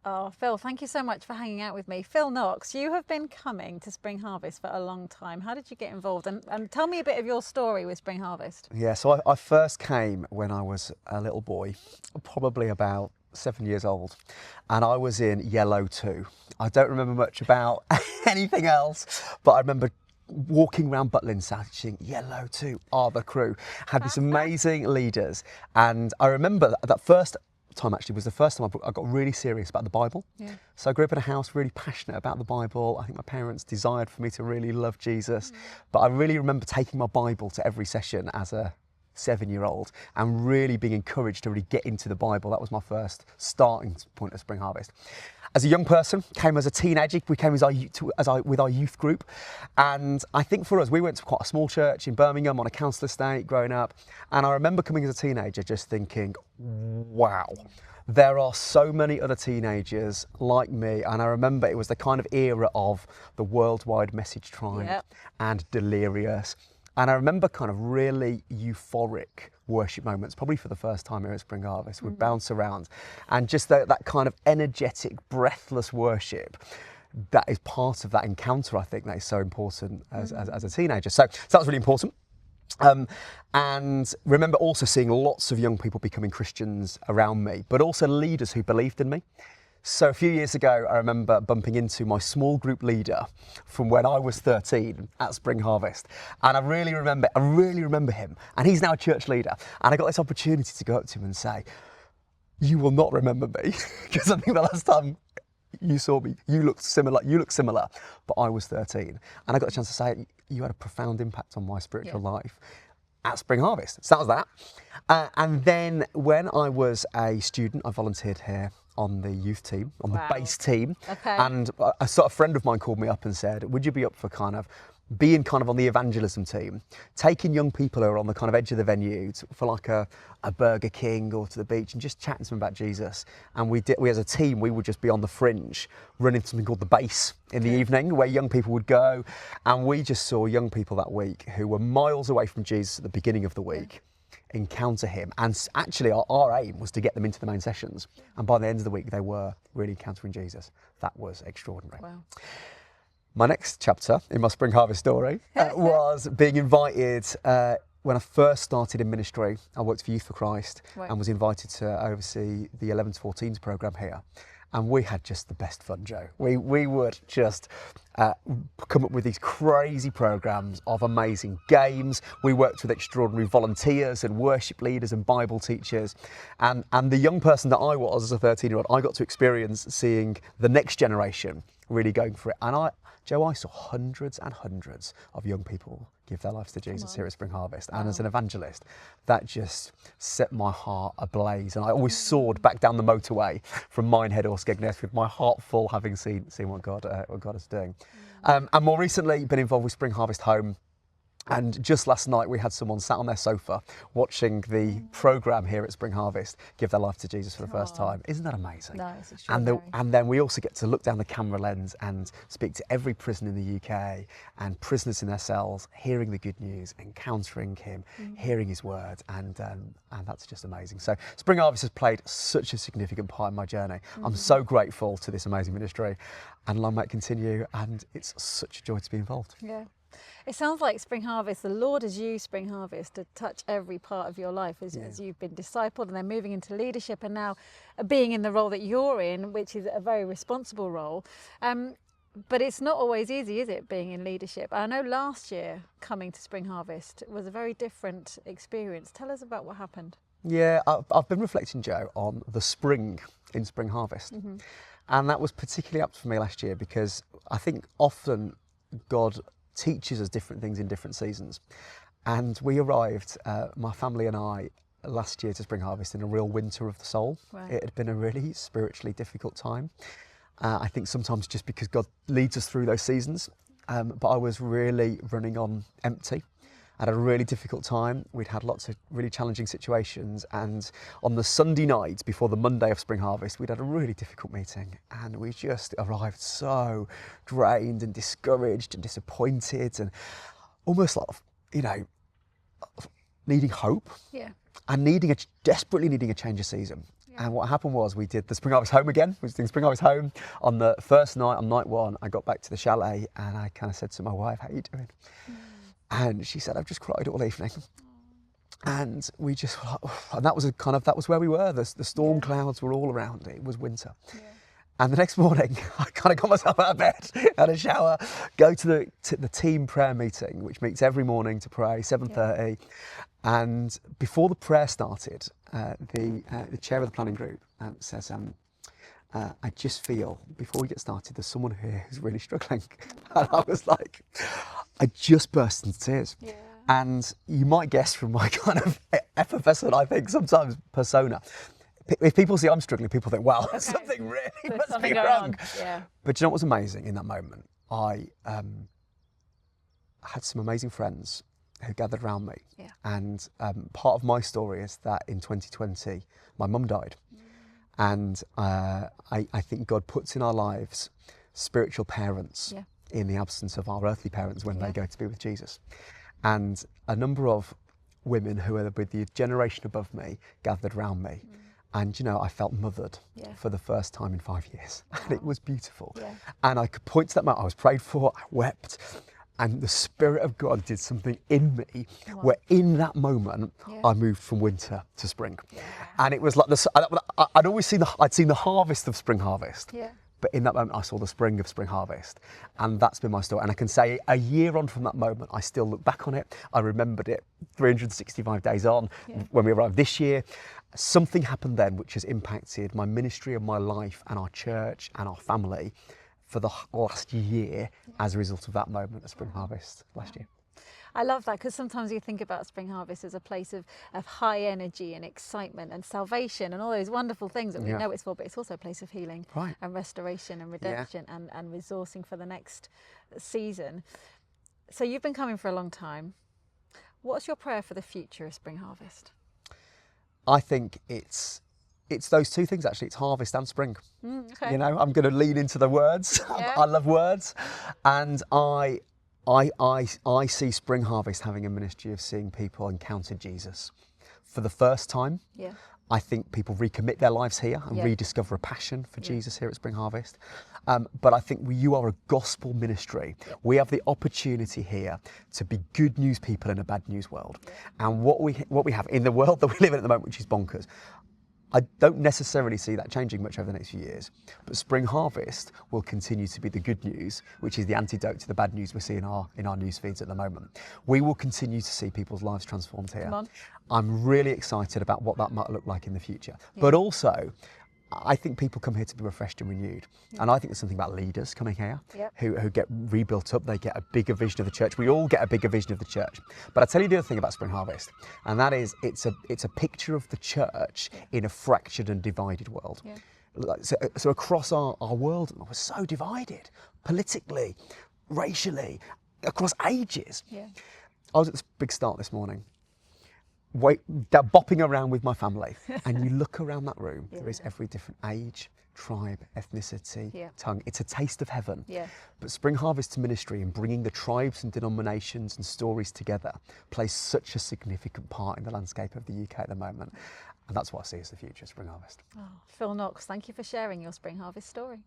Oh, Phil, thank you so much for hanging out with me. Phil Knox, you have been coming to Spring Harvest for a long time. How did you get involved? And tell me a bit of your story with Spring Harvest. Yeah, so I first came when I was a little boy, probably about 7 years old, and I was in Yellow 2. I don't remember much about anything else, but I remember walking around Butlin shouting, Yellow 2 are the crew. Had these amazing leaders, and I remember that first time actually was the first time I got really serious about the Bible. Yeah. So I grew up in a house really passionate about the Bible. I think my parents desired for me to really love Jesus, but I really remember taking my Bible to every session as a 7-year-old and really being encouraged to really get into the Bible. That was my first starting point of Spring Harvest. As a young person, came as a teenager, we came with our youth group, and I think for us, we went to quite a small church in Birmingham on a council estate growing up, and I remember coming as a teenager just thinking, wow, there are so many other teenagers like me. And I remember it was the kind of era of the Worldwide Message Tribe and Delirious. And I remember kind of really euphoric worship moments, probably for the first time here at Spring Harvest. We'd bounce around, and just that kind of energetic, breathless worship that is part of that encounter, I think, that is so important as a teenager. So that was really important. And remember also seeing lots of young people becoming Christians around me, but also leaders who believed in me. So a few years ago, I remember bumping into my small group leader from when I was 13 at Spring Harvest. And I really remember him. And he's now a church leader. And I got this opportunity to go up to him and say, you will not remember me, because I think the last time you saw me, you look similar, but I was 13. And I got a chance to say, you had a profound impact on my spiritual life at Spring Harvest. So that was that. And then when I was a student, I volunteered here on the youth team, on the base team. Okay. And a sort of friend of mine called me up and said, would you be up for kind of being kind of on the evangelism team, taking young people who are on the kind of edge of the venue for like a Burger King or to the beach and just chatting to them about Jesus. And we as a team, we would just be on the fringe running something called the base in the evening, where young people would go. And we just saw young people that week who were miles away from Jesus at the beginning of the week encounter him, and actually our aim was to get them into the main sessions, and by the end of the week they were really encountering Jesus. That was extraordinary. Wow. My next chapter in my Spring Harvest story was being invited when I first started in ministry. I worked for Youth for Christ and was invited to oversee the 11 to 14s programme here. And we had just the best fun, Joe. We would just come up with these crazy programmes of amazing games. We worked with extraordinary volunteers and worship leaders and Bible teachers. And the young person that I was as a 13-year-old, I got to experience seeing the next generation really going for it. And I saw hundreds and hundreds of young people give their lives to Jesus here at Spring Harvest. And as an evangelist, that just set my heart ablaze. And I always soared back down the motorway from Minehead or Skegness with my heart full, having seen what God is doing. And more recently, been involved with Spring Harvest Home. And just last night, we had someone sat on their sofa watching the programme here at Spring Harvest give their life to Jesus for the first time. Isn't that amazing? No, it's extraordinary. And then we also get to look down the camera lens and speak to every prisoner in the UK and prisoners in their cells, hearing the good news, encountering him, hearing his words, and that's just amazing. So Spring Harvest has played such a significant part in my journey. I'm so grateful to this amazing ministry, and long may it continue, and it's such a joy to be involved. Yeah. It sounds like Spring Harvest, the Lord has used Spring Harvest to touch every part of your life as you've been discipled and then moving into leadership and now being in the role that you're in, which is a very responsible role. But it's not always easy, is it, being in leadership? I know last year coming to Spring Harvest was a very different experience. Tell us about what happened. Yeah, I've been reflecting, Joe, on the spring in Spring Harvest. And that was particularly apt for me last year because I think often God teaches us different things in different seasons. And we arrived, my family and I, last year to Spring Harvest in a real winter of the soul. Right. It had been a really spiritually difficult time. I think sometimes just because God leads us through those seasons. But I was really running on empty. I had a really difficult time. We'd had lots of really challenging situations, and on the Sunday night before the Monday of Spring Harvest, we'd had a really difficult meeting, and we just arrived so drained and discouraged and disappointed and almost like, needing hope and desperately needing a change of season. And what happened was we did the Spring Harvest Home again. We was doing Spring Harvest Home. On the first night, on night one, I got back to the chalet and I kind of said to my wife, "How are you doing?" And she said, "I've just cried all evening." And we just, and that was that was where we were. The storm clouds were all around. It was winter. Yeah. And the next morning, I kind of got myself out of bed, had a shower, go to the team prayer meeting, which meets every morning to pray, 7:30. And before the prayer started, the chair of the planning group says, "I just feel, before we get started, there's someone here who's really struggling." And I was like, I just burst into tears. Yeah. And you might guess from my kind of effervescent, I think sometimes persona, if people see I'm struggling, people think, well, okay, something really must be wrong. Yeah. But you know what was amazing in that moment? I had some amazing friends who gathered around me. Yeah. And part of my story is that in 2020, my mum died. And I think God puts in our lives spiritual parents in the absence of our earthly parents when they go to be with Jesus. And a number of women who were with the generation above me gathered around me. And, you know, I felt mothered for the first time in 5 years. Wow. And it was beautiful. Yeah. And I could point to that moment. I was prayed for, I wept. And the Spirit of God did something in me where in that moment, I moved from winter to spring. Yeah. And it was like this, I'd always seen the harvest of Spring Harvest. Yeah. But in that moment, I saw the spring of Spring Harvest. And that's been my story. And I can say a year on from that moment, I still look back on it. I remembered it 365 days on when we arrived this year. Something happened then which has impacted my ministry and my life and our church and our family for the last year as a result of that moment of Spring Harvest last year. I love that, because sometimes you think about Spring Harvest as a place of high energy and excitement and salvation and all those wonderful things that we know it's for, but it's also a place of healing and restoration and redemption and resourcing for the next season. So you've been coming for a long time. What's your prayer for the future of Spring Harvest? I think it's those two things, actually. It's harvest and spring. Okay. You know, I'm going to lean into the words. I love words. And I see Spring Harvest having a ministry of seeing people encounter Jesus for the first time. Yeah. I think people recommit their lives here and rediscover a passion for Jesus here at Spring Harvest. But I think you are a gospel ministry. We have the opportunity here to be good news people in a bad news world. And what we have in the world that we live in at the moment, which is bonkers, I don't necessarily see that changing much over the next few years. But Spring Harvest will continue to be the good news, which is the antidote to the bad news we see in our news feeds at the moment. We will continue to see people's lives transformed here. I'm really excited about what that might look like in the future. But also, I think people come here to be refreshed and renewed. And I think there's something about leaders coming here who get rebuilt up. They get a bigger vision of the church. We all get a bigger vision of the church. But I tell you the other thing about Spring Harvest, and that is it's a picture of the church in a fractured and divided world. So across our world, we're so divided politically, racially, across ages. I was at this big start this morning, bopping around with my family, and you look around that room, there is every different age, tribe, ethnicity, tongue. It's a taste of heaven. But Spring Harvest ministry and bringing the tribes and denominations and stories together plays such a significant part in the landscape of the UK at the moment. And that's what I see as the future of Spring Harvest. Oh, Phil Knox, thank you for sharing your Spring Harvest story.